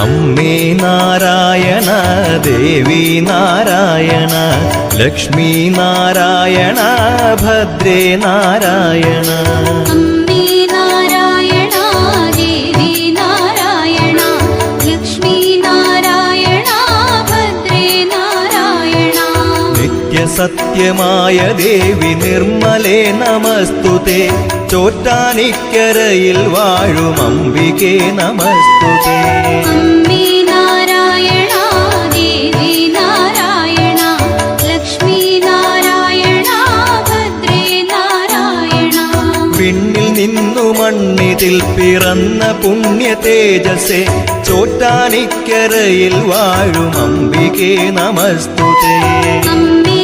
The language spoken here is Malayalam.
അമ്മേ നാരായണ ദേവി നാരായണ ലക്ഷ്മി നാരായണ ഭദ്രേ നാരായണ. അമ്മേ നാരായണ ദേവി നാരായണ ലക്ഷ്മി നാരായണ ഭദ്രേ നാരായണ. നിത്യസത്യമായ ദേവി നിർമ്മലേ നമസ്തുതേ. ചോറ്റാനിക്കരയിൽ വാഴും അംബികേ നമസ്തുതേ. അമ്മേ നാരായണ ദേവി നാരായണ ലക്ഷ്മി നാരായണ ഭദ്രേ നാരായണ. വിണ്ണിൽ നിന്നു മണ്ണിതിൽ പിറന്ന പുണ്യ തേജസ്സേ. ചോറ്റാനിക്കരയിൽ വാഴും അംബികേ നമസ്തുതേ. അമ്മേ